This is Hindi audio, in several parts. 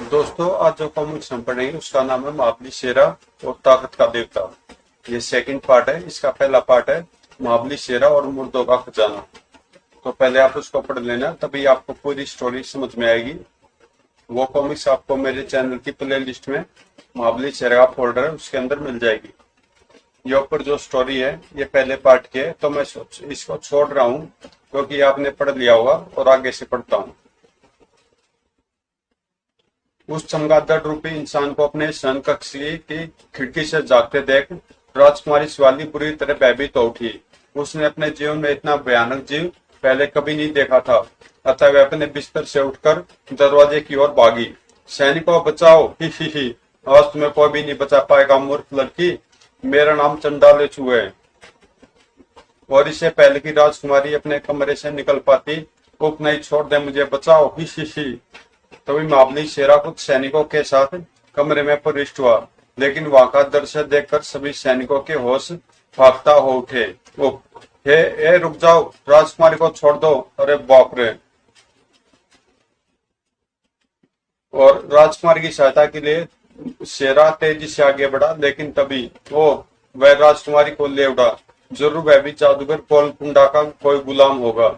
दोस्तों, आज जो कॉमिक्स हम पढ़ेंगे उसका नाम है महाबली शेरा और ताकत का देवता। ये सेकंड पार्ट है। इसका पहला पार्ट है महाबली शेरा और मुर्दों का खजाना। तो पहले आप उसको पढ़ लेना, तभी आपको पूरी स्टोरी समझ में आएगी। वो कॉमिक्स आपको मेरे चैनल की प्ले लिस्ट में महाबली शेरा का फोल्डर है, उसके अंदर मिल जाएगी। ये ऊपर जो स्टोरी है ये पहले पार्ट की है, तो मैं इसको छोड़ रहा हूँ क्योंकि आपने पढ़ लिया होगा और आगे से पढ़ता हूँ। उस चमगादड़ रूपी इंसान को अपने शयन कक्ष की खिड़की से झांकते देख राजकुमारी शिवाली बुरी तरह भयभीत हो उठी। उसने अपने जीवन में इतना भयानक जीव पहले कभी नहीं देखा था, अतः वह अपने बिस्तर से उठकर दरवाजे की ओर भागी। सैनिकों, बचाओ! ही, आज तुम्हें कोई भी नहीं बचा पाएगा मूर्ख लड़की। मेरा नाम चंडालेचू है। और इससे पहले की राजकुमारी अपने कमरे से निकल पाती, उप नहीं, छोड़ दे मुझे, बचाओ! ही। तभी महाबली शेरा कुछ सैनिकों के साथ कमरे में प्रविष्ट हुआ, लेकिन वहां का दृश्य देखकर सभी सैनिकों के होश फाख्ता हो उठे। हे, रुक जाओ, राजकुमारी को छोड़ दो! अरे बाप रे! और राजकुमारी की सहायता के लिए शेरा तेजी से आगे बढ़ा, लेकिन तभी वह राजकुमारी को ले उड़ा। जरूर वह भी जादूगर कोलकुंडा का कोई गुलाम होगा।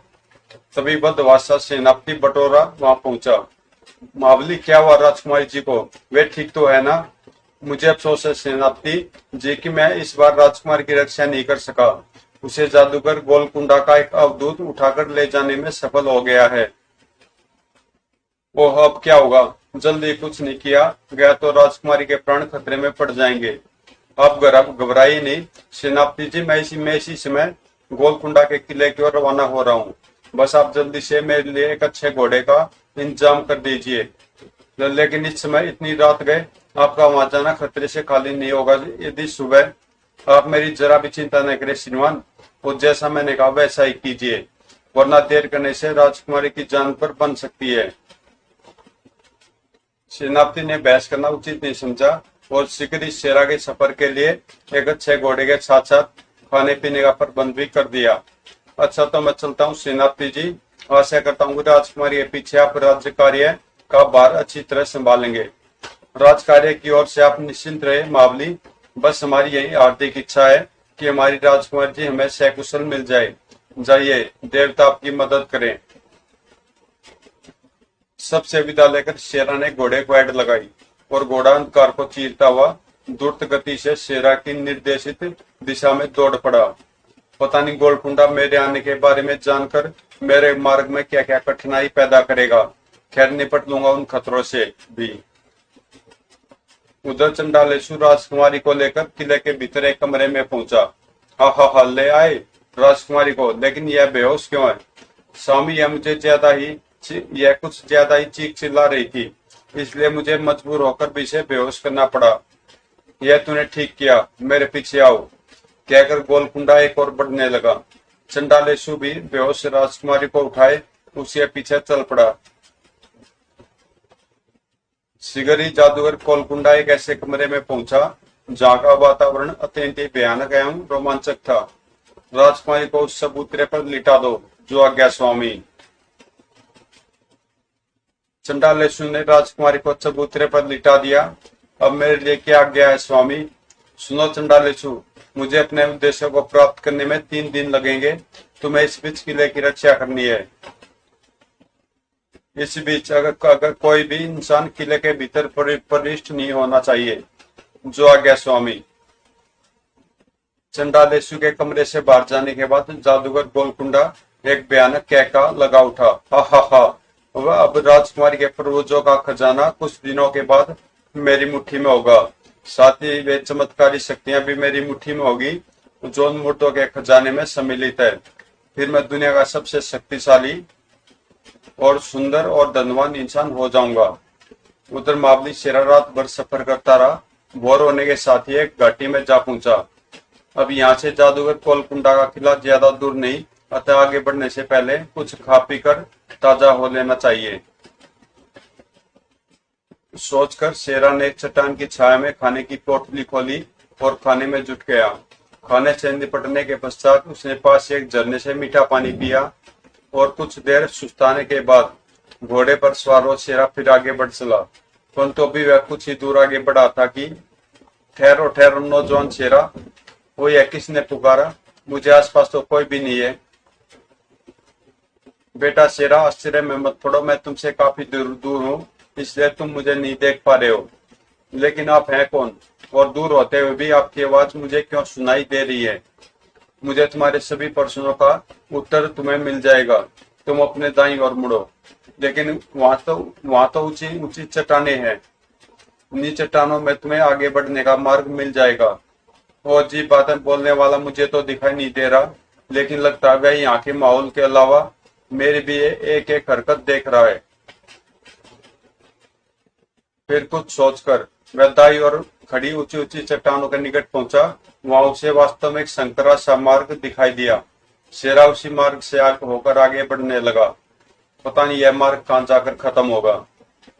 तभी बदवासा सेनापति बटोरा वहां पहुंचा। महाबली, क्या हुआ राजकुमारी जी को? वे ठीक तो है ना? मुझे अफसोस है सेनापति जी कि मैं इस बार राजकुमारी की रक्षा नहीं कर सका। उसे जादूगर गोलकुंडा का एक अवधूत उठाकर ले जाने में सफल हो गया है। ओह, अब क्या होगा? जल्दी कुछ नहीं किया गया तो राजकुमारी के प्राण खतरे में पड़ जाएंगे। आप घबराइए नहीं सेनापति जी, मैं इसी समय गोलकुंडा के किले की ओर रवाना हो रहा हूँ। बस आप जल्दी से मेरे लिए एक अच्छे घोड़े का इंतजाम कर दीजिए। लेकिन इस समय इतनी रात गए, आपका वहां जाना खतरे से खाली नहीं होगा। यदि सुबह आप मेरी जरा भी चिंता न करें श्रीमान, और जैसा मैंने कहा वैसा ही कीजिए, वरना देर करने से राजकुमारी की जान पर बन सकती है। सेनापति ने बहस करना उचित नहीं समझा और शीघ्र इस शेरा के सफर के लिए एक अच्छे घोड़े के साथ साथ खाने पीने का प्रबंध भी कर दिया। अच्छा, तो मैं चलता हूँ सेनापति जी। आशा करता हूँ राजकुमारी के पीछे आप राज्य कार्य का भार अच्छी तरह संभालेंगे। राज कार्य की ओर से आप निश्चिंत रहे महाबली। बस हमारी यही हार्दिक इच्छा है कि हमारी राजकुमारी जी हमें सकुशल मिल जाए। जाइए, देवता आपकी मदद करें। सबसे विदा लेकर शेरा ने घोड़े को ऐड लगाई और घोड़ा अंधकार को चीरता हुआ द्रुत गति से शेरा की निर्देशित दिशा में दौड़ पड़ा। पता नहीं गोलकुंडा मेरे आने के बारे में जानकर मेरे मार्ग में क्या क्या कठिनाई पैदा करेगा। खैर, निपट लूंगा उन खतरों से भी। उधर चंडालेश्वर राजकुमारी को लेकर किले के भीतर एक कमरे में पहुंचा। हा, ले आए राजकुमारी को, लेकिन यह बेहोश क्यों है? स्वामी, यह कुछ ज्यादा ही चीख चिल्ला रही थी, इसलिए मुझे मजबूर होकर भी इसे बेहोश करना पड़ा। यह तूने ठीक किया, मेरे पीछे आओ, कहकर गोलकुंडा एक और बढ़ने लगा। चंडालेशु भी बेहोश राजकुमारी को उठाए उसके पीछे चल पड़ा। शीघ्र ही जादूगर गोलकुंडा एक ऐसे कमरे में पहुंचा जहाँ का वातावरण अत्यंत ही भयानक एवं रोमांचक था। राजकुमारी को उस चबूतरे पर लिटा दो, जो आज्ञा स्वामी। चंडालेश्वर ने राजकुमारी को चबूतरे पर लिटा दिया। अब मेरे लिए क्या आज्ञा है स्वामी? सुनो चंडालेश्वर, मुझे अपने उद्देश्य को प्राप्त करने में 3 दिन लगेंगे। तुम्हें इस बीच किले की रक्षा करनी है। इस बीच अगर कोई भी इंसान किले के भीतर प्रविष्ट नहीं होना चाहिए। जो आज्ञा स्वामी। चंडालेश्वर के कमरे से बाहर जाने के बाद जादूगर गोलकुंडा एक भयानक कहका लगा उठा। हा, अब राजकुमारी के पूर्वजों का खजाना कुछ दिनों के बाद मेरी मुट्ठी में होगा। साथ ही वे चमत्कारी शक्तियां भी मेरी मुट्ठी में होगी जो उन मुर्दों के खजाने में सम्मिलित है। फिर मैं दुनिया का सबसे शक्तिशाली और सुंदर और धनवान इंसान हो जाऊंगा। उधर महाबली शेरा रात भर सफर करता रहा। भोर होने के साथ ही एक घाटी में जा पहुंचा। अब यहाँ से जादूगर गोलकुंडा का किला ज्यादा दूर नहीं, अतः आगे बढ़ने से पहले कुछ खा पी कर ताजा हो लेना चाहिए। सोचकर शेरा ने एक चट्टान की छाया में खाने की पोटली खोली और खाने में जुट गया। खाने से निपटने के पश्चात उसने पास एक झरने से मीठा पानी पिया और कुछ देर सुस्ताने के बाद घोड़े पर सवार हो शेरा फिर आगे बढ़ चला। परंतु अभी वह कुछ ही दूर आगे बढ़ा था कि ठहरो ठहरो नौजवान शेरा, वो यह किसने पुकारा, मुझे आसपास तो कोई भी नहीं है। बेटा शेरा, आश्चर्य में मत पड़ो, मैं तुमसे काफी दूर दूर हूँ, इसलिए तुम मुझे नहीं देख पा रहे हो। लेकिन आप हैं कौन, और दूर होते हुए भी आपकी आवाज मुझे क्यों सुनाई दे रही है? मुझे तुम्हारे सभी प्रश्नों का उत्तर तुम्हें मिल जाएगा। तुम अपने दाईं ओर मुड़ो। लेकिन वहां तो ऊंची ऊंची चट्टानें हैं। उन्हीं चट्टानों में तुम्हें आगे बढ़ने का मार्ग मिल जाएगा। वो अजीब बातें बोलने वाला मुझे तो दिखाई नहीं दे रहा, लेकिन लगता है वह यहाँ के माहौल के अलावा मेरी भी एक एक हरकत देख रहा है। फिर कुछ सोचकर वह दाई और खड़ी ऊंची ऊंची चट्टानों के निकट पहुंचा। वहां उसे वास्तव में एक संकरा सा मार्ग दिखाई दिया। शेरा उसी मार्ग से होकर आगे बढ़ने लगा। पता नहीं यह मार्ग कहाँ जाकर खत्म होगा।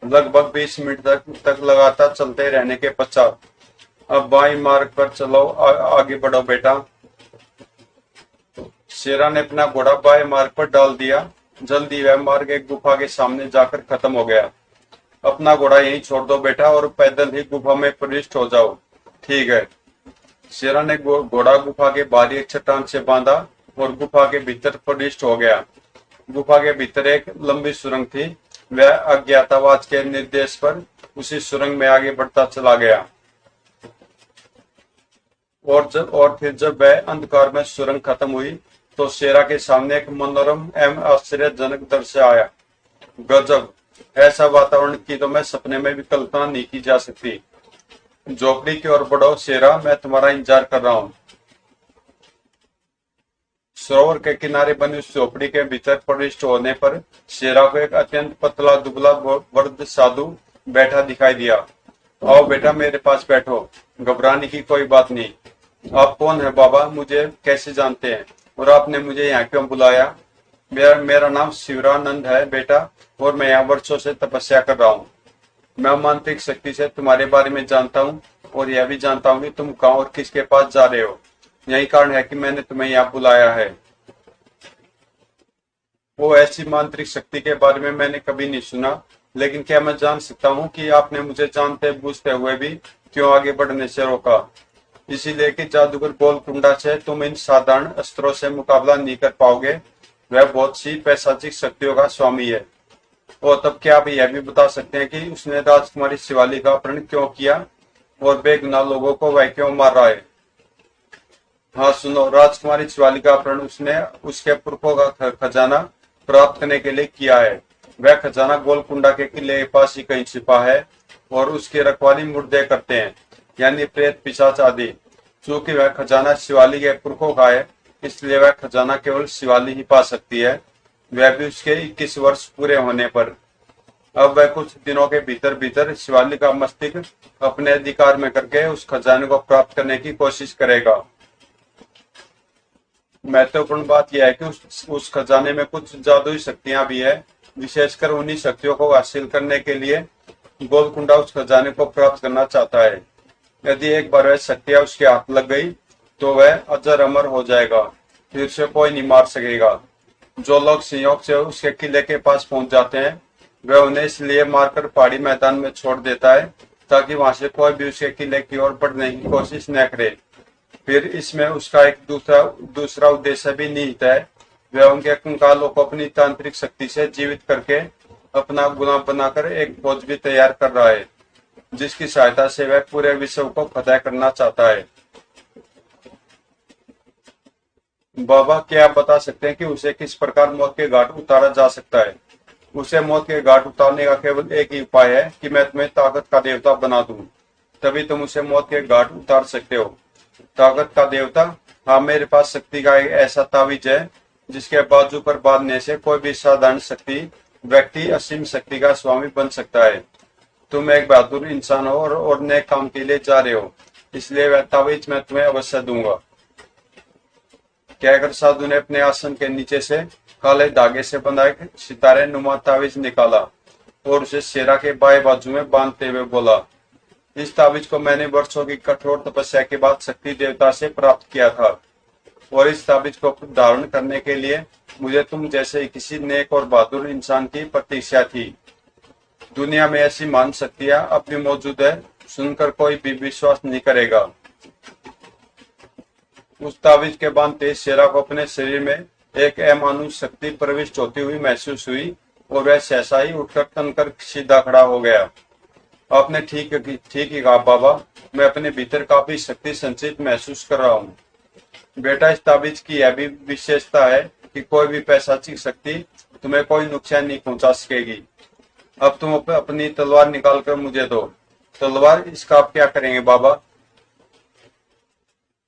लगभग 20 मिनट तक लगातार चलते रहने के पश्चात, अब बाई मार्ग पर चलो, आगे बढ़ो बेटा। शेरा ने अपना घोड़ा बाएं मार्ग पर डाल दिया। जल्दी वह मार्ग एक गुफा के सामने जाकर खत्म हो गया। अपना घोड़ा यहीं छोड़ दो बेटा और पैदल ही गुफा में प्रविष्ट हो जाओ। ठीक है। शेरा ने घोड़ा गुफा के बाहरी एक चट्टान से बांधा और गुफा के भीतर प्रविष्ट हो गया। गुफा के भीतर एक लंबी सुरंग थी। वह अज्ञातवास के निर्देश पर उसी सुरंग में आगे बढ़ता चला गया। और फिर जब वह अंधकार में सुरंग खत्म हुई तो शेरा के सामने एक मनोरम एवं आश्चर्यजनक दृश्य आया। गजब! ऐसा वातावरण की तो मैं सपने में भी कल्पना नहीं की जा सकती। झोपड़ी की ओर बढ़ो शेरा, मैं तुम्हारा इंतजार कर रहा हूँ। सरोवर के किनारे बनी उस झोपड़ी के भीतर प्रविष्ट होने पर शेरा को एक अत्यंत पतला दुबला वृद्ध साधु बैठा दिखाई दिया। आओ बेटा, मेरे पास बैठो, घबराने की कोई बात नहीं। आप कौन है बाबा, मुझे कैसे जानते हैं, और आपने मुझे यहाँ क्यों बुलाया? मेरा नाम शिवरानंद है बेटा, और मैं यहाँ वर्षों से तपस्या कर रहा हूँ। मैं मांत्रिक शक्ति से तुम्हारे बारे में जानता हूँ, और यह भी जानता हूँ कि तुम कहाँ और किसके पास जा रहे हो। यही कारण है कि मैंने तुम्हें यहाँ बुलाया है। वो ऐसी मांत्रिक शक्ति के बारे में मैंने कभी नहीं सुना, लेकिन क्या मैं जान सकता हूँ कि आपने मुझे जानते बूझते हुए भी क्यों आगे बढ़ने से रोका? इसीलिए कि जादूगर गोलकुंडा से तुम इन साधारण अस्त्रों से मुकाबला नहीं कर पाओगे। वह बहुत सी पैशाचिक शक्तियों का स्वामी है। और तब क्या आप यह भी बता सकते हैं कि उसने राजकुमारी शिवाली का अपहरण क्यों किया और बेगुनाह लोगों को वह क्यों मार रहा है? हाँ सुनो, राजकुमारी शिवाली का अपहरण उसने उसके पुरखों का खजाना प्राप्त करने के लिए किया है। वह खजाना गोलकुंडा के किले के पास ही कहीं छिपा है, और उसकी रखवाली मुर्दे करते हैं, यानी प्रेत पिशाच आदि। चूंकि वह खजाना शिवाली के पुरखों का है, इसलिए वह खजाना केवल शिवाली ही पा सकती है, वह भी उसके 21 वर्ष पूरे होने पर। अब वह कुछ दिनों के भीतर भीतर शिवाली का मस्तिष्क अपने अधिकार में करके उस खजाने को प्राप्त करने की कोशिश करेगा। महत्वपूर्ण बात यह है कि उस खजाने में कुछ जादुई शक्तियां भी है। विशेषकर उन्हीं शक्तियों को हासिल करने के लिए गोलकुंडा उस खजाने को प्राप्त करना चाहता है। यदि एक बार वह शक्तियां उसके हाथ लग गई तो वह अजर अमर हो जाएगा, फिर उसे कोई नहीं मार सकेगा। जो लोग संयोग से उसके किले के पास पहुंच जाते हैं, वह उन्हें इसलिए मारकर पहाड़ी मैदान में छोड़ देता है ताकि वहां से कोई भी उसके किले की ओर बढ़ने की कोशिश न करे। फिर इसमें उसका एक दूसरा उद्देश्य भी निहित है। वह उनके कंकालों को अपनी तांत्रिक शक्ति से जीवित करके अपना गुलाम बनाकर एक फौज भी तैयार कर रहा है, जिसकी सहायता से वह पूरे विश्व को फतह करना चाहता है। बाबा, क्या आप बता सकते हैं कि उसे किस प्रकार मौत के घाट उतारा जा सकता है? उसे मौत के घाट उतारने का केवल एक ही उपाय है कि मैं तुम्हें ताकत का देवता बना दूं, तभी तुम उसे मौत के घाट उतार सकते हो। ताकत का देवता? हाँ, मेरे पास शक्ति का एक ऐसा तावीज है जिसके बाजू पर बांधने से कोई भी साधारण व्यक्ति असीम शक्ति का स्वामी बन सकता है। तुम एक बहादुर इंसान हो और नए काम के लिए जा रहे हो, इसलिए वह तावीज मैं तुम्हें अवश्य दूंगा। कहकर साधु ने अपने आसन के नीचे से काले धागे से बंधा एक सितारे नुमा तावीज निकाला और उसे शेरा के बाएं बाजू में बांधते हुए बोला, इस तावीज को मैंने वर्षों की कठोर तपस्या के बाद शक्ति देवता से प्राप्त किया था, और इस तावीज को धारण करने के लिए मुझे तुम जैसे किसी नेक और बहादुर इंसान की प्रतीक्षा थी। दुनिया में ऐसी मान शक्तियां अब भी मौजूद है, सुनकर कोई भी विश्वास नहीं करेगा। उस तावीज के बांधते शेरा को अपने शरीर में एक अमानुष शक्ति प्रविष्ट होती हुई महसूस हुई और वह सहसा ही उठकर तनकर सीधा खड़ा हो गया। आपने ठीक ही कहा बाबा, मैं अपने भीतर काफी शक्ति संचित महसूस कर रहा हूँ। बेटा, इस ताबीज की यह भी विशेषता है कि कोई भी पैशाचिक शक्ति तुम्हें कोई नुकसान नहीं पहुंचा सकेगी। अब तुम अपनी तलवार निकालकर मुझे दो। तलवार, इसका आप क्या करेंगे बाबा?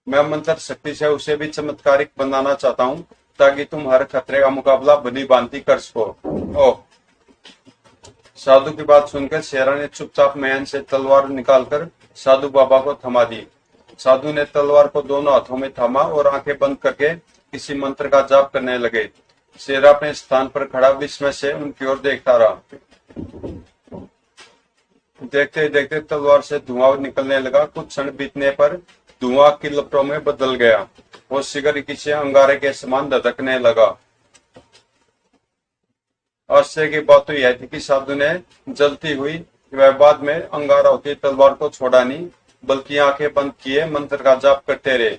मैं मंत्र शक्ति से उसे भी चमत्कारिक बनाना चाहता हूँ ताकि तुम हर खतरे का मुकाबला भली भांति कर सको। ओह! साधु की बात सुनकर शेरा ने चुपचाप मैन से तलवार निकालकर साधु बाबा को थमा दी। साधु ने तलवार को दोनों हाथों में थामा और आंखें बंद करके किसी मंत्र का जाप करने लगे। शेरा अपने स्थान पर खड़ा विस्मय से उनकी ओर देखता रहा। देखते देखते तलवार से धुआं निकलने लगा। कुछ क्षण बीतने पर धुआं की लपटों में बदल गया और शिगर किसी अंगारे के समान धधकने लगा। आश्चर्य की बात तो यह थी कि साधु ने जलती हुई वह बाद में अंगारा होती तलवार को छोड़ा नहीं, बल्कि आंखें बंद किए मंत्र का जाप करते रहे।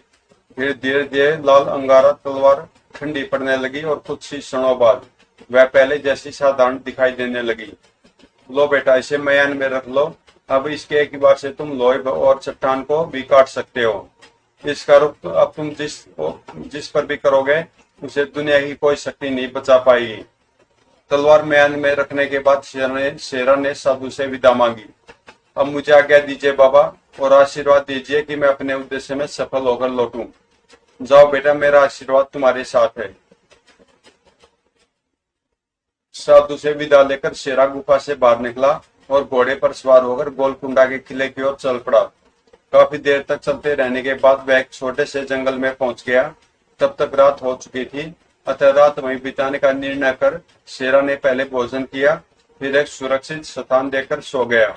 फिर धीरे धीरे लाल अंगारा तलवार ठंडी पड़ने लगी और कुछ ही क्षणों बाद वह पहले जैसी साधारण दिखाई देने लगी। लो बेटा, इसे मयान में रख लो। अब इसके एक बार से तुम लोहे और चट्टान को भी काट सकते हो। इसका रुख अब तुम जिस पर भी करोगे उसे दुनिया की कोई शक्ति नहीं बचा पाएगी। तलवार मयान में रखने के बाद शेरा ने साधु से विदा मांगी। अब मुझे आज्ञा दीजिए बाबा, और आशीर्वाद दीजिए कि मैं अपने उद्देश्य में सफल होकर लौटूं। जाओ बेटा, मेरा आशीर्वाद तुम्हारे साथ है। साधु से विदा लेकर शेरा गुफा से बाहर निकला और घोड़े पर सवार होकर गोलकुंडा के किले की ओर चल पड़ा। काफी देर तक चलते रहने के बाद वह एक छोटे से जंगल में पहुंच गया। तब तक रात हो चुकी थी, अतः रात वहीं बिताने का निर्णय कर शेरा ने पहले भोजन किया, फिर एक सुरक्षित स्थान देकर सो गया।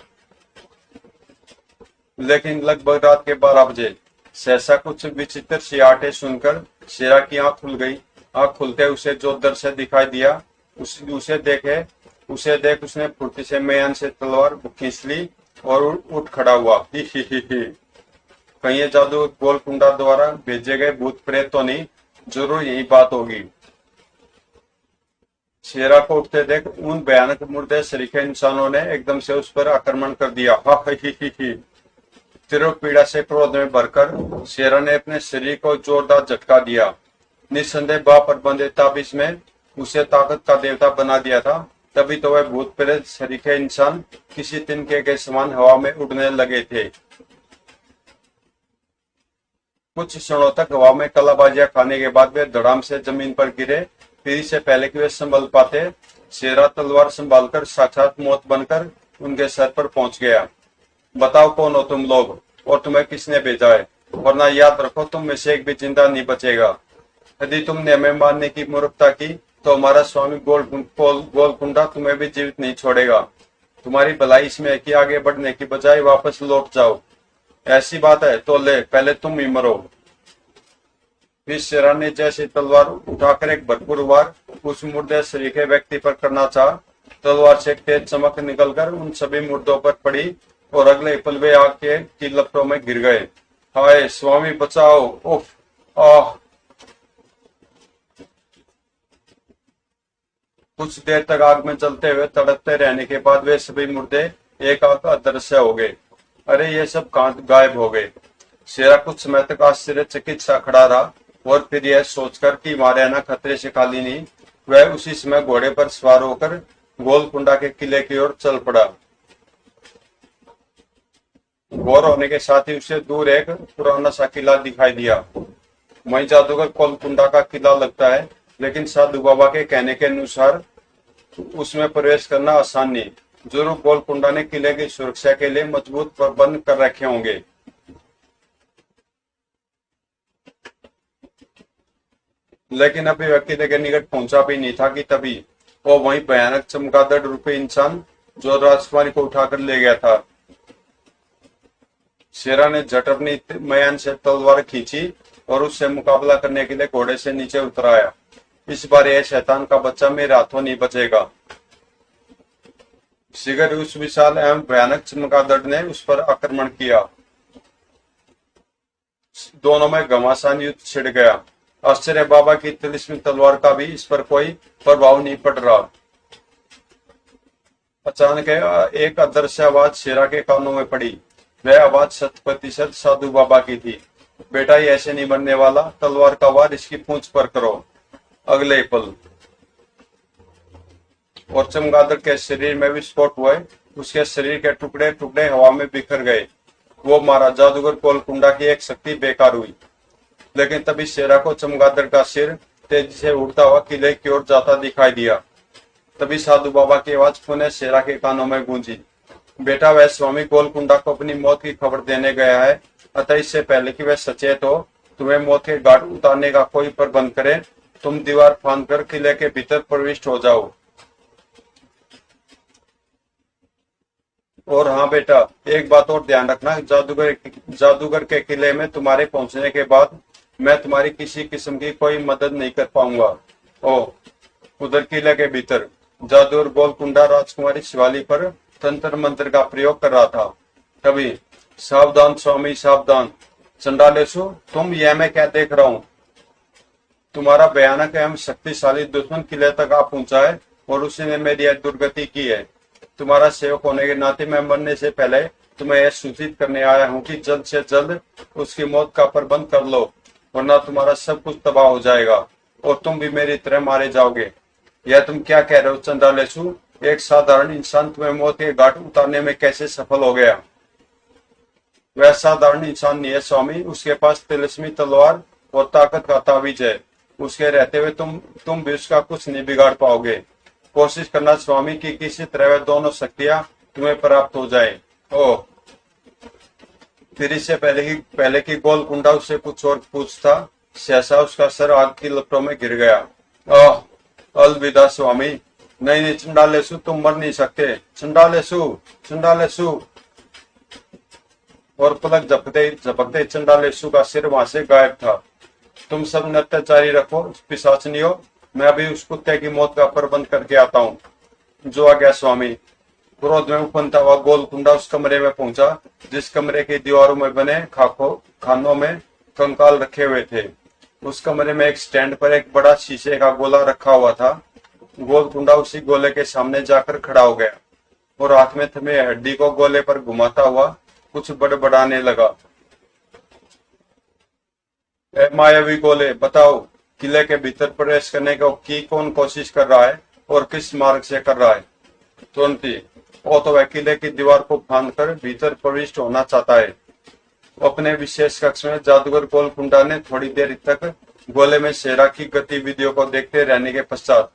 लेकिन लगभग रात के 12 बजे सहसा कुछ विचित्र सियाटे सुनकर शेरा की आंख खुल गई। आंख खुलते उसे जो दृश्य दिखाई दिया उसे देख उसने फुर्ती से मैदान से तलवार खींच ली और उठ खड़ा हुआ। ही ही ही ही। कहीं ये जादू गोलकुंडा द्वारा भेजे गए भूत प्रेत तो नहीं, जरूर यही बात होगी। शेरा को उठते देख उन भयानक मुर्दे सरीखे इंसानों ने एकदम से उस पर आक्रमण कर दिया। हा ही ही ही। तीव्र पीड़ा से क्रोध में भरकर शेरा ने अपने शरीर को जोरदार झटका दिया। निस्संदेह बाप पर बंधे ताबीज में उसे ताकत का देवता बना दिया था। तभी तो वह भूत प्रेत सरीखे इंसान किसी तिनके के समान हवा में उड़ने लगे थे। कुछ क्षणों तक हवा में कलाबाजियां खाने के बाद वे धड़ाम से जमीन पर गिरे। फिर इससे पहले कि वे संभल पाते, शेरा तलवार संभालकर साक्षात मौत बनकर उनके सर पर पहुंच गया। बताओ कौन हो तुम लोग और तुम्हें किसने भेजा है, वरना याद रखो तुम में से एक भी जिंदा नहीं बचेगा। यदि तुमने हमें मारने की मूर्खता की तो हमारा स्वामी गोलकुंडा तुम्हें भी जीवित नहीं छोड़ेगा। तुम्हारी भलाई इसमें है कि आगे बढ़ने की बजाय वापस लौट जाओ। ऐसी बात है तो ले, पहले तुम ही मरो। फिर शेरा ने जैसे तलवार उठाकर एक भरपूर वार उस मुर्दे सरीखे व्यक्ति पर करना चाहा, तलवार से एक तेज चमक निकलकर उन सभी मुर्दों पर पड़ी और अगले पल वे आग की लपटों में गिर गए। हाय स्वामी बचाओ! उफ! आह! कुछ देर तक आग में जलते हुए तड़पते रहने के बाद वे सभी मुर्दे एक आग अदृश्य हो गए। अरे ये सब गायब हो गए। शेरा कुछ समय तक आश्चर्यचकित सा खड़ा रहा और फिर यह सोचकर कि मारियाना खतरे से खाली नहीं, वह उसी समय घोड़े पर सवार होकर गोलकुंडा के किले की ओर चल पड़ा। भोर होने के साथ ही उसे दूर एक पुराना सा किला दिखाई दिया। वहीं जादूगर गोलकुंडा का किला लगता है, लेकिन साधु बाबा के कहने के अनुसार उसमें प्रवेश करना आसान नहीं। जरूर गोलकुंडा ने किले की सुरक्षा के लिए मजबूत प्रबंध कर रखे होंगे। लेकिन अभी वह किले के निकट पहुंचा भी नहीं था कि तभी वो वही भयानक चमगादड़ रूपी इंसान जो राजकुमारी को उठाकर ले गया था। शेरा ने झट अपनी मयान से तलवार खींची और उससे मुकाबला करने के लिए घोड़े से नीचे उतराया। इस बार यह शैतान का बच्चा मेरे हाथों नहीं बचेगा। शीघ्र उस विशाल एवं भयानक चमगादड़ ने उस पर आक्रमण किया। दोनों में घमासान युद्ध छिड़ गया। आश्चर्य बाबा की तिलिस्मी तलवार का भी इस पर कोई प्रभाव नहीं पड़ रहा। अचानक एक अदृश्य आवाज शेरा के कानों में पड़ी। वह आवाज 100% साधु बाबा की थी। बेटा, ये ऐसे नहीं बनने वाला, तलवार का वार इसकी पूंछ पर करो। अगले पल और चमगादड़ के शरीर में विस्फोट हुए। उसके शरीर के टुकड़े टुकड़े हवा में बिखर गए। वो मारा जादूगर गोलकुंडा की एक शक्ति बेकार हुई। लेकिन तभी शेरा को चमगादड़ का सिर तेजी से उड़ता हुआ किले की ओर जाता दिखाई दिया। तभी साधु बाबा की आवाज पुनः शेरा के कानों में गूंजी। बेटा, वह स्वामी गोलकुंडा को अपनी मौत की खबर देने गया है, अतः इससे पहले कि वह सचेत हो तुम्हें मौत के घाट उतारने का कोई प्रबंध करे, तुम दीवार फांद कर किले के भीतर प्रविष्ट हो जाओ। और हाँ बेटा, एक बात और ध्यान रखना, जादूगर के किले में तुम्हारे पहुंचने के बाद मैं तुम्हारी किसी किस्म की कोई मदद नहीं कर पाऊंगा। ओ, उधर किले के भीतर जादूगर गोलकुंडा राजकुमारी शिवाली पर तंत्र मंत्र का प्रयोग कर रहा था। तभी सावधान स्वामी सावधान, चंडालेसु, तुम यह मैं क्या देख रहा हूँ? तुम्हारा भयानक एवं शक्तिशाली दुश्मन किले तक आ पहुंचा है और उसने मेरी यह दुर्गति की है। तुम्हारा सेवक होने के नाते मैं मरने से पहले तुम्हें यह सूचित करने आया हूँ कि जल्द से जल्द उसकी मौत का प्रबंध कर लो, वरना तुम्हारा सब कुछ तबाह हो जाएगा और तुम भी मेरी तरह मारे जाओगे। यह तुम क्या कह रहे हो चंडालेसु? एक साधारण इंसान तुम्हें मौत के घाट उतारने में कैसे सफल हो गया? वह साधारण इंसान नहीं है स्वामी, उसके पास तिलिस्मी तलवार और ताकत का ताबीज है। उसके रहते हुए तुम भी उसका कुछ नहीं बिगाड़ पाओगे। कोशिश करना स्वामी कि किसी तरह वह दोनों शक्तियां तुम्हें प्राप्त हो जाए। ओ, फिर इससे पहले की गोलकुंडा उससे कुछ और पूछता, सहसा उसका सर आग की लपटों में गिर गया। आह, अलविदा स्वामी। नहीं नहीं चंडालेसु, तुम मर नहीं सकते। चंडालेसु, चंडालेसु। और पलक झपकते चंडालेसु का सिर वहां से गायब था। तुम सब नृत्य जारी रखो पिशाचनियों, मैं अभी उस कुत्ते की मौत का प्रबंध करके आता हूँ। जो आ गया स्वामी। क्रोध में उफनता हुआ गोलकुंडा उस कमरे में पहुंचा जिस कमरे की दीवारों में बने खानों में कंकाल रखे हुए थे। उस कमरे में एक स्टैंड पर एक बड़ा शीशे का गोला रखा हुआ था। गोलकुंडा उसी गोले के सामने जाकर खड़ा हो गया और हाथ में थमे हड्डी को गोले पर घुमाता हुआ कुछ बड़बड़ाने लगा। ए मायावी गोले, बताओ, किले के भीतर प्रवेश करने की कौन कोशिश कर रहा है और किस मार्ग से कर रहा है? तुरंत ही वो तो वह किले की दीवार को फांद कर भीतर प्रविष्ट होना चाहता है। अपने विशेष कक्ष में जादूगर गोलकुंडा ने थोड़ी देर तक गोले में शेरा की गतिविधियों को देखते रहने के पश्चात,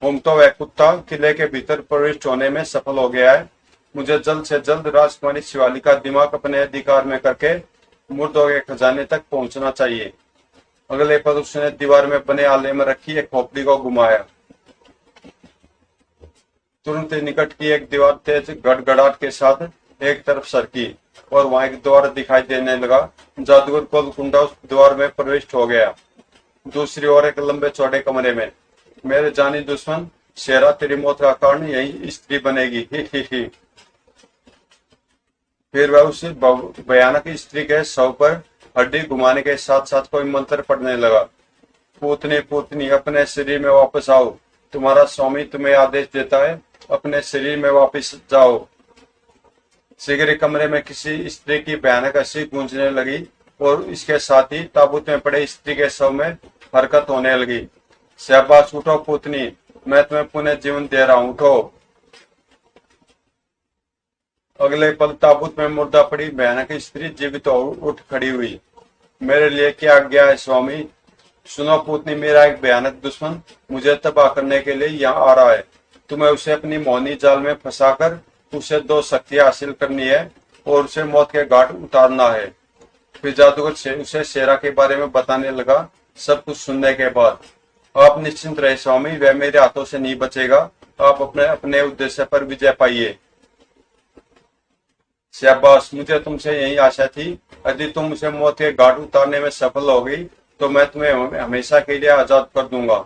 तो वह कुत्ता किले के भीतर प्रविष्ट होने में सफल हो गया है। मुझे जल्द से जल्द राजकुमारी शिवाली का दिमाग अपने अधिकार में करके मुर्दों के खजाने तक पहुंचना चाहिए। अगले पल उसने दीवार में बने आले में रखी एक खोपड़ी को घुमाया। तुरंत निकट की एक दीवार तेज गड़गड़ाहट के साथ एक तरफ सरकी और वहां एक द्वार दिखाई देने लगा। जादूगर गोलकुंडा उस द्वार में प्रविष्ट हो गया। दूसरी ओर एक लंबे चौड़े कमरे में, मेरे जानी दुश्मन शेरा, तेरी मौत का कारण यही स्त्री बनेगी। ही। फिर वह उस भयानक स्त्री के शव पर हड्डी घुमाने के साथ साथ कोई मंत्र पढ़ने लगा। पूतनी पूतनी, अपने शरीर में वापस आओ, तुम्हारा स्वामी तुम्हें आदेश देता है, अपने शरीर में वापस जाओ। शीघ्र कमरे में किसी स्त्री की भयानक हंसी गूंजने लगी और इसके साथ ही ताबूत में पड़े स्त्री के शव में हरकत होने लगी। शाबाश, उठो पूतनी, मैं तुम्हें पुनः जीवन दे रहा हूं, उठो। अगले पल ताबूत में मुर्दा पड़ी भयानक स्त्री जीवित उठ खड़ी हुई। मेरे लिए क्या आज्ञा है स्वामी? सुनो पूतनी, मेरा एक भयानक दुश्मन मुझे तबाह करने के लिए यहाँ आ रहा है। तुम्हें उसे अपनी मोहनी जाल में फंसाकर उसे दो शक्तियां हासिल करनी है और उसे मौत के घाट उतारना है। फिर जादूगर उसे शेरा के बारे में बताने लगा। सब कुछ सुनने के बाद, आप निश्चिंत रहे स्वामी, वह मेरे हाथों से नहीं बचेगा। आप अपने उद्देश्य पर विजय पाइए। शाबाश, मुझे तुमसे यही आशा थी। यदि तुम उसे मौत के घाट उतारने में सफल हो गई तो मैं तुम्हें हमेशा के लिए आजाद कर दूंगा।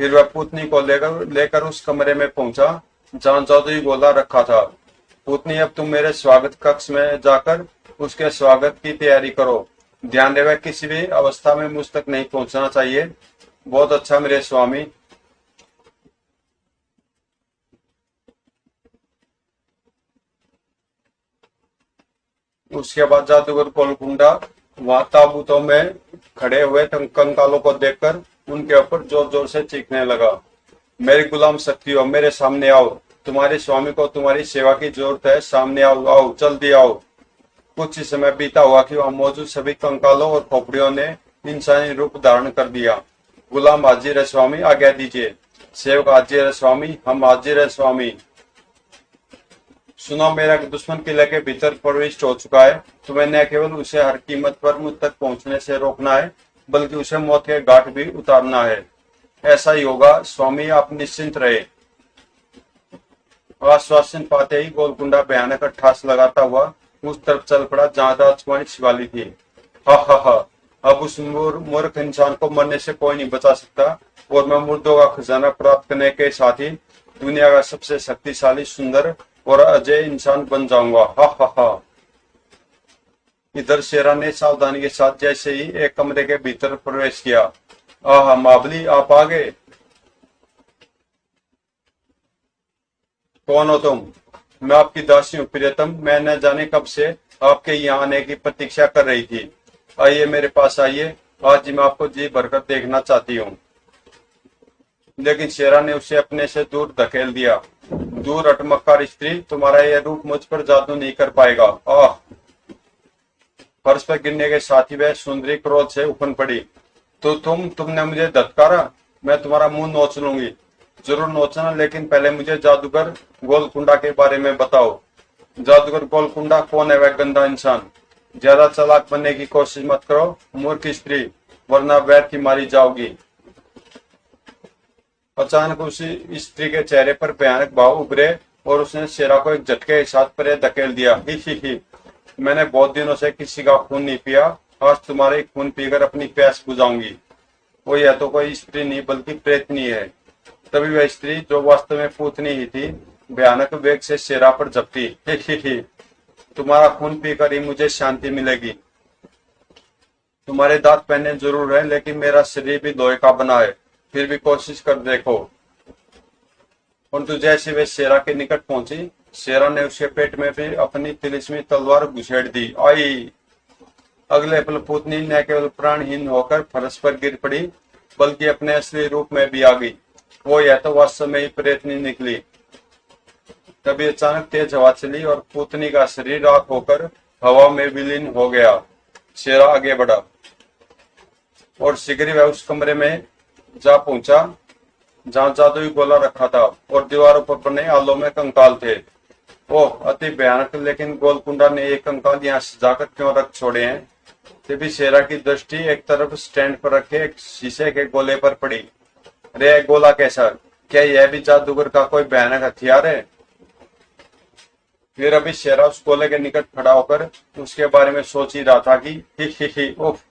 फिर वह पुतनी को लेकर उस कमरे में पहुंचा जहां जादुई गोला रखा था। पुतनी, अब तुम मेरे स्वागत कक्ष में जाकर उसके स्वागत की तैयारी करो। ध्यान रहे किसी भी अवस्था में मुझ तक नहीं पहुंचना चाहिए। बहुत अच्छा मेरे स्वामी। उसके बाद जादूगर गोलकुंडा वहां ताबूतों में खड़े हुए कंकालों को देखकर उनके ऊपर जोर जोर से चीखने लगा, मेरी गुलाम शक्तियों, मेरे सामने आओ। तुम्हारे स्वामी को तुम्हारी सेवा की जरूरत है। सामने आओ, आओ, जल्दी आओ। कुछ ही समय बीता हुआ कि वहां मौजूद सभी कंकालों और खोपड़ियों ने इंसानी रूप धारण कर दिया। गुलाम हाजिर है स्वामी, आज्ञा दीजिए। सेवक हाजिर है स्वामी, हम हाजिर है स्वामी। सुनो, मेरा दुश्मन किले के भीतर प्रविष्ट हो चुका है। तुम्हें न केवल उसे हर कीमत पर मुझ तक पहुंचने से रोकना है, बल्कि उसे मौत के घाट भी उतारना है। ऐसा ही होगा स्वामी, आप निश्चिंत रहे। आश्वासन पाते ही गोलकुंडा भयानक ठास लगाता हुआ उस तरफ चल पड़ा जहां राजकुमारी शिवाली थी। हा हा हा, अब उस मूर्ख इंसान को मरने से कोई नहीं बचा सकता, और मैं मुर्दों का खजाना प्राप्त करने के साथ ही दुनिया का सबसे शक्तिशाली, सुंदर और अजय इंसान बन जाऊंगा। हा हा हा। इधर शेरा ने सावधानी के साथ जैसे ही एक कमरे के भीतर प्रवेश किया। आह मावली, आप आ गए। कौन हो तुम? मैं आपकी दासी हूँ प्रियतम। मैं न जाने कब से आपके यहाँ आने की प्रतीक्षा कर रही थी। आइए, मेरे पास आइए। आज ही मैं आपको जी भरकर देखना चाहती हूँ। लेकिन शेरा ने उसे अपने से दूर धकेल दिया। दूर अटमक्कार स्त्री, तुम्हारा यह रूप मुझ पर जादू नहीं कर पाएगा। आह। फर्श पर गिरने के साथ ही वह सुंदरी क्रोध से उफन पड़ी। तो तुमने मुझे धत्कारा। मैं तुम्हारा मुंह नोच लूंगी। जरूर नोचना, लेकिन पहले मुझे जादूगर गोलकुंडा के बारे में बताओ। जादूगर गोलकुंडा कौन है वह गंदा इंसान? ज्यादा चालाक बनने की कोशिश मत करो मूर्ख स्त्री, वरना वैर की मारी जाओगी। अचानक उसी स्त्री के चेहरे पर भयानक भाव उभरे और उसने शेरा को एक झटके के साथ परे धकेल दिया। ही ही ही। मैंने बहुत दिनों से किसी का खून नहीं पिया, आज तुम्हारे खून पीकर अपनी प्यास बुझाऊंगी। वो यह तो कोई स्त्री नहीं बल्कि प्रेतनी है। तभी वह स्त्री, जो वास्तव में पूतनी ही थी, भयानक वेग से शेरा पर झपटी। ही ही ही। तुम्हारा खून पीकर ही मुझे शांति मिलेगी। तुम्हारे दांत पहने जरूर है, लेकिन मेरा शरीर भी लोहे का बना है। फिर भी कोशिश कर देखो। परंतु जैसे वे शेरा के निकट पहुंची, शेरा ने उसके पेट में भी अपनी तिलिस्मी तलवार घुसेड़ दी। आई। अगले पल पुतनी न केवल प्राणहीन होकर फर्श पर गिर पड़ी, बल्कि अपने असली रूप में भी आ गई। वो यह तो वास्तव में ही प्रेतनी निकली। तभी अचानक तेज हवा चली और पुतनी का शरीर राख होकर हवा में विलीन हो गया। शेरा आगे बढ़ा और शीघ्र वह उस कमरे में जा पहुंचा जहां जादुई गोला रखा था और दीवारों पर बने आलों में कंकाल थे। ओह, अति भयानक। लेकिन गोलकुंडा ने ये कंकाल यहाँ सजाकर क्यों रख छोड़े हैं? तभी शेरा की दृष्टि एक तरफ स्टैंड पर रखे एक शीशे के गोले पर पड़ी। रे, गोला कैसा? क्या यह भी जादूगर का कोई भयानक हथियार है? फिर अभी शेरा उस गोले के निकट खड़ा होकर उसके बारे में सोच ही रहा था कि ही उफ।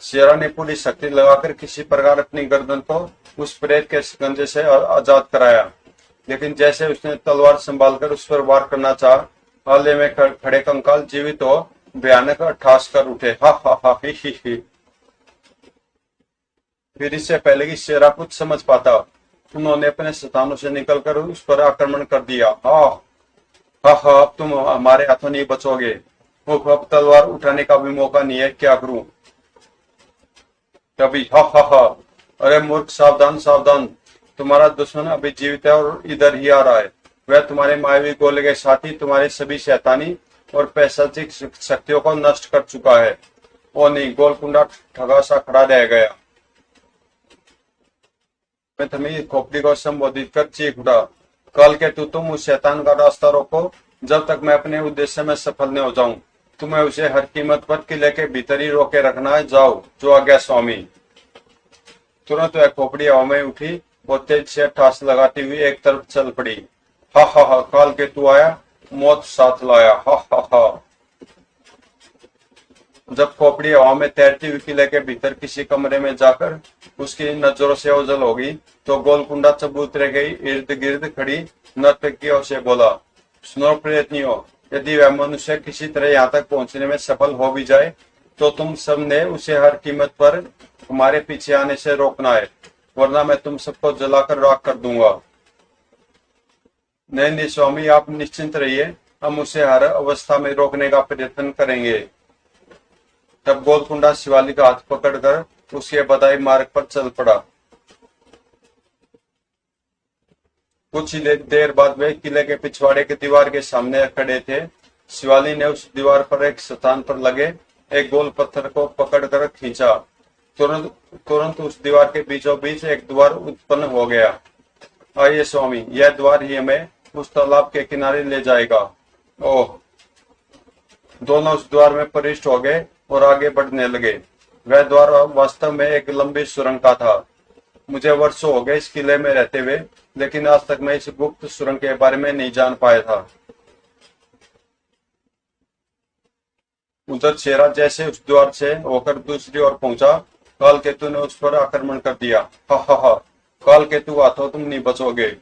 शेरा ने पूरी शक्ति लगाकर किसी प्रकार अपनी गर्दन को उस प्रेत के शिकंजे से आजाद कराया, लेकिन जैसे उसने तलवार संभालकर उस पर वार करना चाहा, आले में खड़े कंकाल जीवित हो भयानक ठास कर उठे। हा हा हा ही। फिर इससे पहले कि शेरा कुछ समझ पाता, उन्होंने अपने स्थानों से निकलकर उस पर आक्रमण कर दिया। हा हा, अब तुम हमारे हाथों नहीं बचोगे। अब तलवार उठाने का भी मौका नहीं है, क्या करूं? तभी हा हा हा, अरे मूर्ख, सावधान सावधान। तुम्हारा दुश्मन अभी जीवित है और इधर ही आ रहा है। वह तुम्हारे मायावी गोले के साथ ही तुम्हारी सभी शैतानी और पैशाचिक शक्तियों को नष्ट कर चुका है। ओ नहीं, गोलकुंडा ठगा सा खड़ा रह गया। मैं थमी खोपड़ी को संबोधित कर चीख उठा, कल के तुम उस शैतान का रास्ता रोको जब तक मैं अपने उद्देश्य में सफल न हो जाऊं। तुम्हें उसे हर कीमत पर किले के भीतर ही रोके रखना है। जाओ, जो आज्ञा स्वामी। तुरंत वह खोपड़ी हवा में उठी और तेज से ठास लगाती हुई एक तरफ चल पड़ी। हा हा हा, काल के तू आया, मौत साथ लाया। हा हा हा। जब खोपड़ी हवा में तैरती हुई किले के भीतर किसी कमरे में जाकर उसकी नजरों से ओझल हो गई तो गोलकुंडा चबूतरे गई इर्द गिर्द खड़ी नर्तकियों से बोला, सुनो प्रेतनियों, यदि वह मनुष्य किसी तरह यहाँ तक पहुंचने में सफल हो भी जाए तो तुम सब ने उसे हर कीमत पर हमारे पीछे आने से रोकना है, वरना मैं तुम सबको जलाकर राख कर दूंगा। नहीं नहीं स्वामी, आप निश्चिंत रहिए, हम उसे हर अवस्था में रोकने का प्रयत्न करेंगे। तब गोलकुंडा शिवाली का हाथ पकड़कर उसके बधाई मार्ग पर चल पड़ा। कुछ ही देर बाद वे किले के पिछवाड़े के दीवार के सामने खड़े थे। शिवाली ने उस दीवार पर एक स्थान पर लगे एक गोल पत्थर को पकड़कर खींचा। तुरंत तुरंत उस दीवार के बीचों बीच एक द्वार उत्पन्न हो गया। आइए स्वामी, यह द्वार ही हमें उस तालाब के किनारे ले जाएगा। ओह! दोनों उस द्वार में प्रविष्ट हो गए और आगे बढ़ने लगे। वह द्वार वास्तव में एक लंबी सुरंग का था। मुझे वर्षों हो गए इस किले में रहते हुए, लेकिन आज तक मैं इस गुप्त सुरंग के बारे में नहीं जान पाया था। उधर शेरा जैसे उस द्वार से होकर दूसरी ओर पहुंचा, काल केतु ने उस पर आक्रमण कर दिया। हा हा हा, काल केतु हाथों तुम नहीं बचोगे।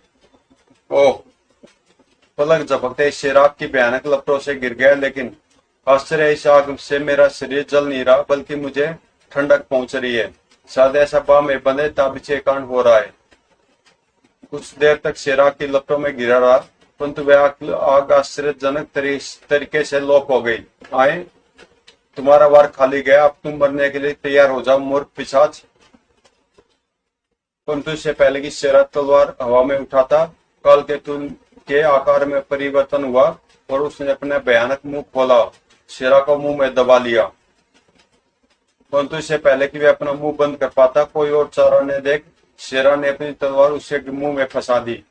ओह! पलक झपकते शेरा की भयानक लपटों से गिर गया, लेकिन आश्चर्य इस आग से मेरा शरीर जल नहीं रहा, बल्कि मुझे ठंडक पहुंच रही है। शायद ऐसा बाम में बंधे ताबीचे कांड हो रहा है। कुछ देर तक शेरा की लपटों में गिरा रहा, परंतु वह आग आश्चर्यजनक तरीके से लोप हो गई। आए, तुम्हारा वार खाली गया, अब तुम मरने के लिए तैयार हो जाओ मूर्ख पिशाच। परंतु इससे पहले कि शेरा तलवार हवा में उठाता, काल केतु के आकार में परिवर्तन हुआ और उसने अपना भयानक मुंह खोला, शेरा को मुंह में दबा लिया। परंतु इससे पहले कि वह अपना मुंह बंद कर पाता, कोई और चारा ने देख शेरा ने अपनी तलवार उसके मुंह में फंसा दी।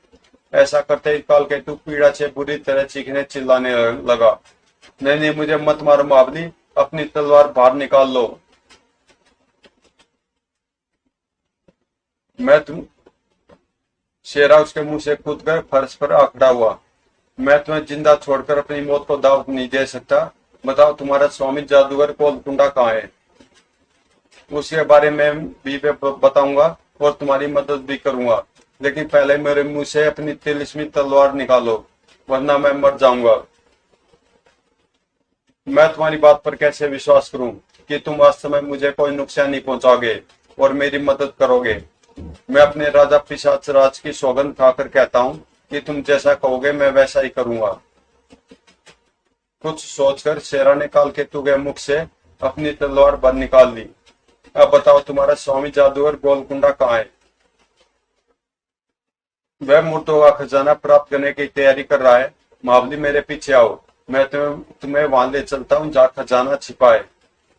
ऐसा करते ही काल केतु पीड़ा से बुरी तरह चीखने चिल्लाने लगा। नहीं नहीं, मुझे मत मारो महाबली, अपनी तलवार बाहर निकाल लो। शेरा उसके मुंह से कूदकर फर्श पर आ खड़ा हुआ। मैं तुम्हें जिंदा छोड़कर अपनी मौत को दाव नहीं दे सकता। बताओ, तुम्हारा स्वामी जादूगर गोलकुंडा कहाँ है? उसके बारे में भी बताऊंगा और तुम्हारी मदद भी करूंगा, लेकिन पहले मेरे मुंह से अपनी तिलिस्मी तलवार निकालो, वरना मैं मर जाऊंगा। मैं तुम्हारी बात पर कैसे विश्वास करूं कि तुम वास्तव में मुझे कोई नुकसान नहीं पहुंचाओगे और मेरी मदद करोगे? मैं अपने राजा पिशाच राज की सौगंध खाकर कहता हूं कि तुम जैसा कहोगे मैं वैसा ही करूंगा। कुछ सोचकर शेरा ने काल केतु के मुख से अपनी तलवार बाहर निकाल ली। अब बताओ, तुम्हारा स्वामी जादूगर गोलकुंडा कहाँ है? वह मूर्तों का खजाना प्राप्त करने की तैयारी कर रहा है। महाबली, मेरे पीछे आओ, मैं तुम्हें वहां ले चलता हूँ जहाँ खजाना छिपा है।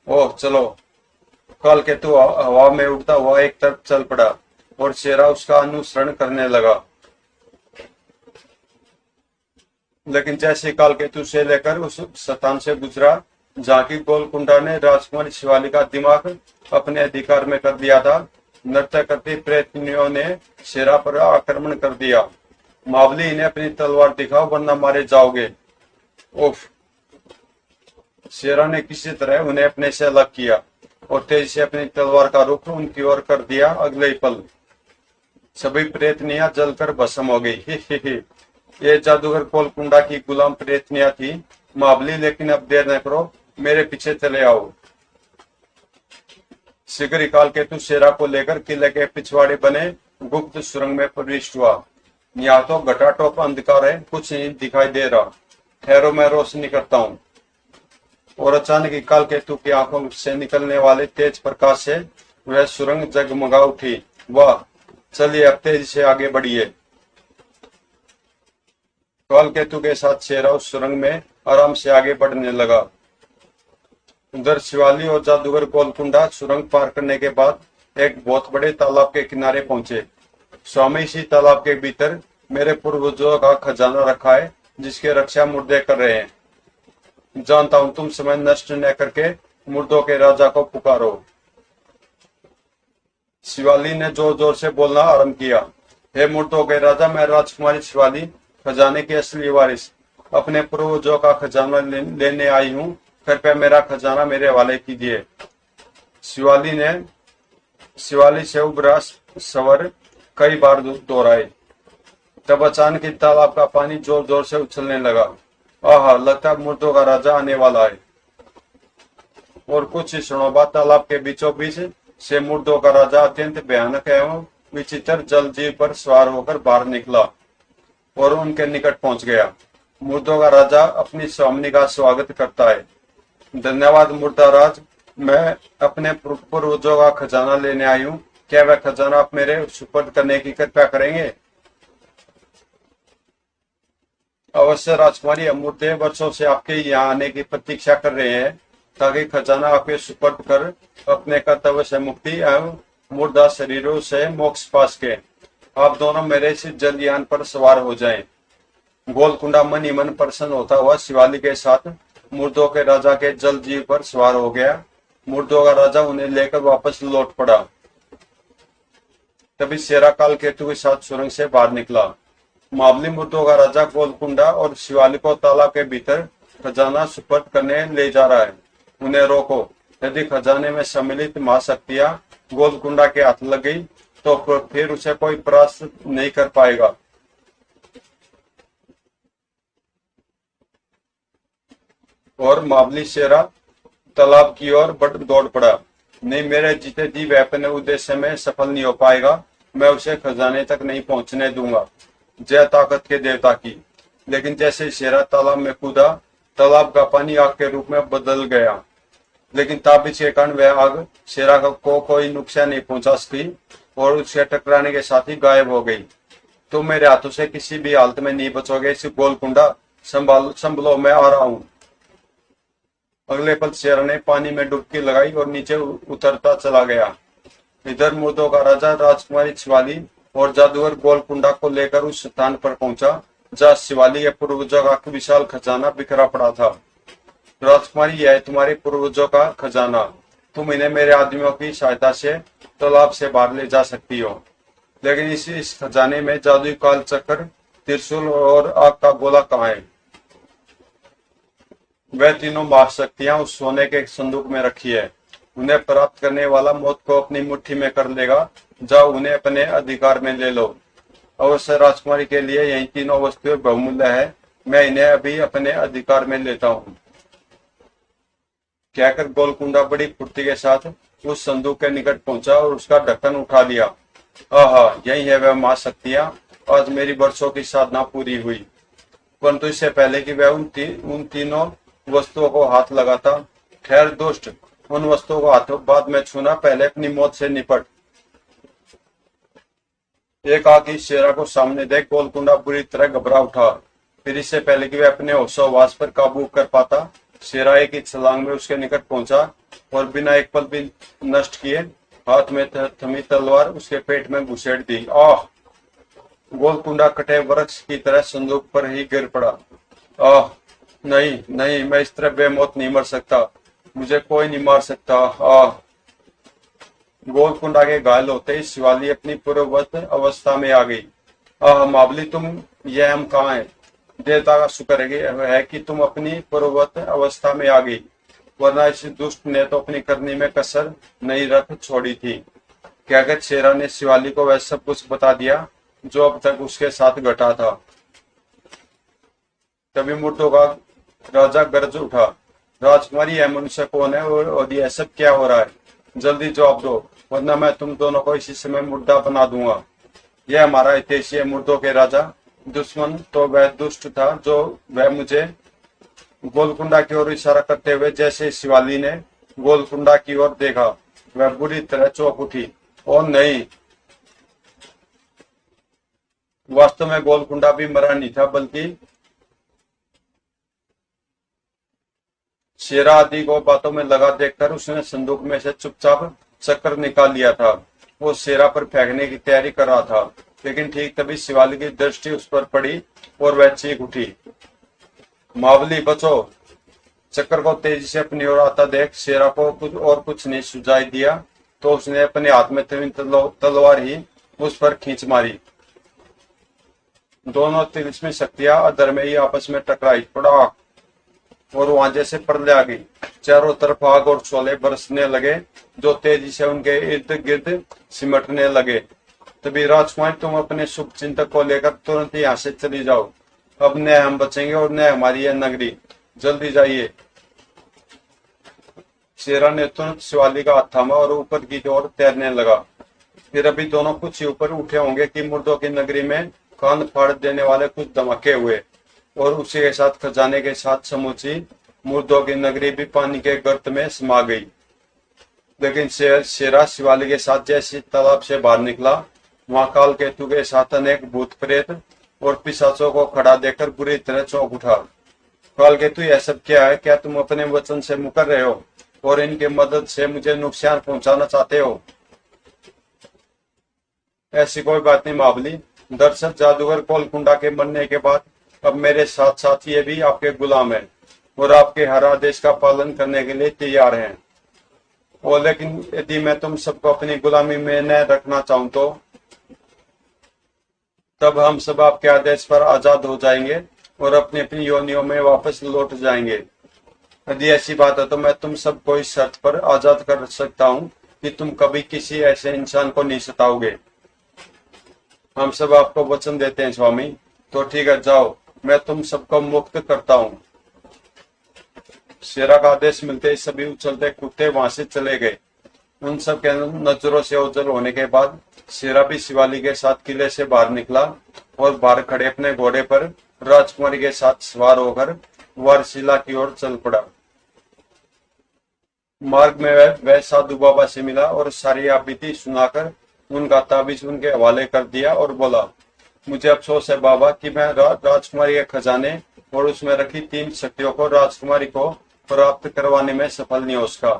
ओह चलो। काल केतु हवा में उड़ता हुआ एक तरफ चल पड़ा और शेरा उसका अनुसरण करने लगा। लेकिन जैसे काल केतु से लेकर उस स्थान से गुजरा जहाँ की गोलकुंडा ने राजकुमारी शिवाली का दिमाग अपने अधिकार में कर दिया था, नृत्य करती प्रेतनियों ने शेरा पर आक्रमण कर दिया। महाबली, इन्हें अपनी तलवार दिखाओ, वरना मारे जाओगे। उफ! शेरा ने किसी तरह उन्हें अपने से अलग किया और तेजी से अपनी तलवार का रुख उनकी ओर कर दिया। अगले ही पल सभी प्रेतनियां जलकर भस्म हो गई। ही। ये जादूगर गोलकुंडा की गुलाम प्रेतनियां थी। महाबली, लेकिन अब देर न करो, मेरे पीछे चले आओ। शीघ्र ही काल केतु शेरा को लेकर किले के पिछवाड़े बने गुप्त सुरंग में प्रविष्ट हुआ। यहाँ तो घटाटोप अंधकार है, कुछ नहीं दिखाई दे रहा। ठहरो, मैं रोशनी करता हूँ। और अचानक ही काल केतु की आंखों से निकलने वाले तेज प्रकाश से वह सुरंग जगमगा उठी। वाह! चलिए अब तेजी से आगे बढ़िए। काल केतु के साथ शेरा उस सुरंग में आराम से आगे बढ़ने लगा। उधर शिवाली और जादूगर गोलकुंडा सुरंग पार करने के बाद एक बहुत बड़े तालाब के किनारे पहुंचे। स्वामी, इसी तालाब के भीतर मेरे पूर्वजों का खजाना रखा है, जिसकी रक्षा मुर्दे कर रहे हैं। जानता हूं, तुम समय नष्ट न करके मुर्दों के राजा को पुकारो। शिवाली ने जोर जोर से बोलना आरंभ किया। हे मुर्दों के राजा, मैं राजकुमारी शिवाली, खजाने की असली वारिस, अपने पूर्वजों का खजाना लेने आई हूँ। कृपया मेरा खजाना मेरे हवाले कीजिए। शिवाली से उबरा स्वर कई बार दोहराए। तब अचानक ही तालाब का पानी जोर जोर से उछलने लगा। आहा, लगता है मुर्दों का राजा आने वाला है। और कुछ ही क्षणों बाद तालाब के बीचों बीच से मुर्दों का राजा अत्यंत भयानक एवं विचित्र जल जीव पर सवार होकर बाहर निकला और उनके निकट पहुंच गया। मुर्दों का राजा अपनी स्वामिनी का स्वागत करता है। धन्यवाद मुर्दाराज, मैं अपने पूर्वजों का खजाना लेने आई हूँ। क्या वह खजाना आप मेरे सुपुर्द करने की कृपा करेंगे? अवश्य राजकुमारी, हम मुर्दे वर्षों से आपके यहाँ आने की प्रतीक्षा कर रहे हैं ताकि खजाना आपके सुपुर्द कर अपने कर्तव्य से मुक्ति एवं मुर्दा शरीरों से मोक्ष पास के आप दोनों मेरे इस जलयान पर सवार हो जाएं। गोलकुंडा मन ही मन प्रसन्न होता हुआ शिवाली के साथ मुर्दों के राजा के जल जीव पर सवार हो गया। मुर्दों का राजा उन्हें लेकर वापस लौट पड़ा। तभी शेरा काल केतु के साथ सुरंग से बाहर निकला। मावली मुर्दों का राजा गोलकुंडा और शिवाली को तालाब के भीतर खजाना सुपुर्द करने ले जा रहा है। उन्हें रोको। यदि खजाने में सम्मिलित महाशक्तियां गोलकुंडा के हाथ लग गई तो फिर उसे कोई परास्त नहीं कर पाएगा। और मावली शेरा तालाब की ओर दौड़ पड़ा। नहीं, मेरे जीते जी वह अपने उद्देश्य में सफल नहीं हो पाएगा। मैं उसे खजाने तक नहीं पहुंचने दूंगा। जय ताकत के देवता की। लेकिन जैसे शेरा तालाब में कूदा, तालाब का पानी आग के रूप में बदल गया। लेकिन ताबिज के कारण वह आग शेरा को कोई नुकसान नहीं पहुंचा सकी और उसके टकराने के साथ ही गायब हो गई। तुम मेरे हाथों से किसी भी हालत में नहीं बचोगे। इस गोलकुंडा संभलो, मैं आ रहा हूँ। अगले पल शेरा ने पानी में डुबकी लगाई और नीचे उतरता चला गया। इधर मुर्दों का राजा राजकुमारी शिवाली और जादूगर गोलकुंडा को लेकर उस स्थान पर पहुंचा जहाँ शिवाली के पूर्वजों का विशाल खजाना बिखरा पड़ा था। राजकुमारी, यह है तुम्हारे पूर्वजों का खजाना। तुम इन्हें मेरे आदमियों की सहायता से तालाब से बाहर ले जा सकती हो। लेकिन इस खजाने में जादुई काल चक्र, त्रिशूल और आग का गोला कहाँ है? वह तीनों महाशक्तियां उस सोने के संदूक में रखी है। उन्हें प्राप्त करने वाला मौत को अपनी मुट्ठी में कर लेगा। जाओ, उन्हें अपने अधिकार में ले लो। अवश्य राजकुमारी के लिए यही तीनों वस्तुएं बहुमूल्य है। मैं इन्हें अभी अपने अधिकार में लेता हूँ। कहकर गोलकुंडा बड़ी फुर्ती के साथ उस संदूक के निकट पहुंचा और उसका ढक्कन उठा लिया। आहा, यही है वह महाशक्तियां। आज मेरी वर्षों की साधना पूरी हुई। परंतु इससे पहले कि वह उन तीनों वस्तुओं को हाथ लगाता, ठहर दुष्ट, उन वस्तुओं को हाथों बाद में छूना, पहले अपनी मौत से निपट। एक आग इस शेरा को सामने देख गोलकुंडा बुरी तरह घबरा उठा। फिर इससे पहले कि वह अपने होशोहवास पर काबू कर पाता, शेरा एक ही छलांग में उसके निकट पहुंचा और बिना एक पल भी नष्ट किए हाथ में थमी तलवार उसके पेट में घुसेड़ दी। आह! गोलकुंडा कटे वृक्ष की तरह संदूक पर ही गिर पड़ा। आह! नहीं नहीं, मैं इस तरह बेमौत नहीं मर सकता। मुझे कोई नहीं मार सकता। आह! गोलकुंडा के घायल होते ही शिवाली अपनी पूर्ववत अवस्था में आ गई। आह मावली, तुम यह हम कहाँ हैं? देवता का शुक्र है कि तुम अपनी पूर्ववत अवस्था में आ गई, वरना इस दुष्ट ने तो अपनी करनी में कसर नहीं रख छोड़ी थी। कहकर शेरा ने शिवाली को वह सब कुछ बता दिया जो अब तक उसके साथ घटा था। तभी मुर्दों का राजा गरज उठा। राजकुमारी, यह मनुष्य कौन है और यह सब क्या हो रहा है? जल्दी जवाब दो, वरना मैं तुम दोनों को इसी समय मुर्दा बना दूंगा। यह हमारा हितैषी है मुर्दों के राजा। दुश्मन तो वह दुष्ट था जो वह मुझे गोलकुंडा की ओर इशारा करते हुए जैसे शिवाली ने गोलकुंडा की ओर देखा, वह बुरी तरह चौंक उठी। और नहीं, वास्तव में गोलकुंडा भी मरा नहीं था, बल्कि शेरा आदि को बातों में लगा देखकर उसने संदूक में से चुपचाप चक्कर निकाल लिया था। वो शेरा पर फेंकने की तैयारी कर रहा था, लेकिन ठीक तभी शिवाली की दृष्टि उस पर पड़ी और वह चीख उठी, मावली बचो! चक्कर को तेजी से अपनी ओर आता देख शेरा को कुछ नहीं सुझाई दिया तो उसने अपने हाथ में तलवार ही उस पर खींच मारी। दोनों तिलिस्मी शक्तियां अधर में ही आपस में टकराई पड़ा। और वहां जैसे प्रलय आ गई। चारों तरफ आग और शोले बरसने लगे जो तेजी से उनके इर्द गिर्द सिमटने लगे। तभी राजकुमार, तुम अपने शुभ चिंतक को लेकर तुरंत यहाँ से चली जाओ। अब न हम बचेंगे और न हमारी यह नगरी। जल्दी जाइए। शेरा ने तुरंत शिवाली का हाथ थामा और ऊपर की ओर तैरने लगा। फिर अभी दोनों कुछ ही ऊपर उठे होंगे कि मुर्दों की नगरी में कान फाड़ देने वाले कुछ धमाके हुए और उसी के साथ खजाने के साथ समूची मुर्दों की नगरी भी पानी के गर्त में समा गई। लेकिन शेरा शिवाली के साथ जैसे तालाब से बाहर निकला, वहां काल केतु के साथ अनेक भूत प्रेत और पिशाचों को खड़ा देखकर बुरी तरह चौंक उठा। काल केतु, यह सब क्या है? क्या तुम अपने वचन से मुकर रहे हो और इनकी मदद से मुझे नुकसान पहुंचाना चाहते हो? ऐसी कोई बात नहीं महाबली। दरअसल जादूगर कोलकुंडा के मरने के बाद अब मेरे साथ साथ ये भी आपके गुलाम हैं और आपके हर आदेश का पालन करने के लिए तैयार हैं। और लेकिन यदि मैं तुम सबको अपनी गुलामी में न रखना चाहूं तो तब हम सब आपके आदेश पर आजाद हो जाएंगे और अपनी अपनी योनियों में वापस लौट जाएंगे। यदि ऐसी बात है तो मैं तुम सबको इस शर्त पर आजाद कर सकता हूं कि तुम कभी किसी ऐसे इंसान को नहीं सताओगे। हम सब आपको वचन देते हैं स्वामी। तो ठीक है, जाओ, मैं तुम सबको मुक्त करता हूं। शेरा का आदेश मिलते ही सभी उछलते कूदते वहां से चले गए। उन सब के नजरों से ओझल होने के बाद शेरा भी शिवाली के साथ किले से बाहर निकला और बाहर खड़े अपने घोड़े पर राजकुमारी के साथ सवार होकर वारशिला की ओर चल पड़ा। मार्ग में वह साधु बाबा से मिला और सारी आपबीती सुनाकर उनका ताबीज उनके हवाले कर दिया और बोला, मुझे अफसोस है बाबा कि मैं राजकुमारी के खजाने और उसमें रखी 3 शक्तियों को राजकुमारी को प्राप्त करवाने में सफल नहीं हो सका।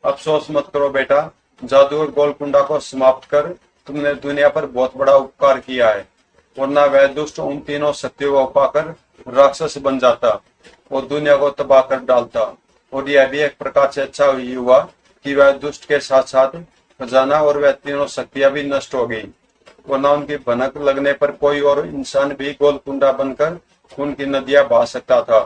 अफसोस मत करो बेटा, जादूगर गोलकुंडा को समाप्त कर तुमने दुनिया पर बहुत बड़ा उपकार किया है, वरना वह दुष्ट उन 3 शक्तियों को पाकर राक्षस बन जाता और दुनिया को तबाह कर डालता। और यह भी एक प्रकार से अच्छा ही हुआ कि वह दुष्ट के साथ साथ खजाना और वह 3 शक्तियां भी नष्ट हो गई, वरना उनकी भनक लगने पर कोई और इंसान भी गोलकुंडा बनकर उनकी नदियां बहा सकता था।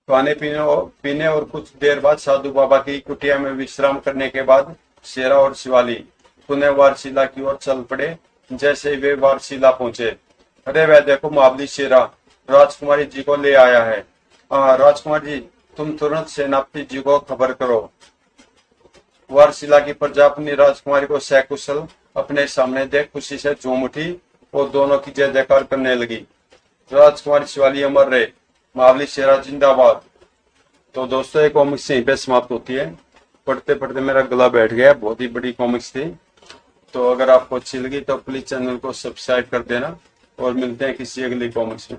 खाने पीने और कुछ देर बाद साधु बाबा की कुटिया में विश्राम करने के बाद शेरा और शिवाली पुनः वारशिला की ओर चल पड़े। जैसे ही वे वारशिला पहुंचे, अरे वह देखो महाबली शेरा राजकुमारी जी को ले आया है। हाँ राजकुमार जी, तुम तुरंत सेनापति जी को खबर करो। वारशिला की प्रजा अपनी राजकुमारी को सकुशल अपने सामने देख खुशी से झूम उठी और दोनों की जय जयकार करने लगी। राजकुमारी शिवाली अमर रहे, महाबली शेरा जिंदाबाद। तो दोस्तों, ये कॉमिक्स यहीं पे समाप्त होती है। पढ़ते पढ़ते मेरा गला बैठ गया, बहुत ही बड़ी कॉमिक्स थी। तो अगर आपको अच्छी लगी तो प्लीज चैनल को सब्सक्राइब कर देना और मिलते हैं किसी अगली कॉमिक्स में।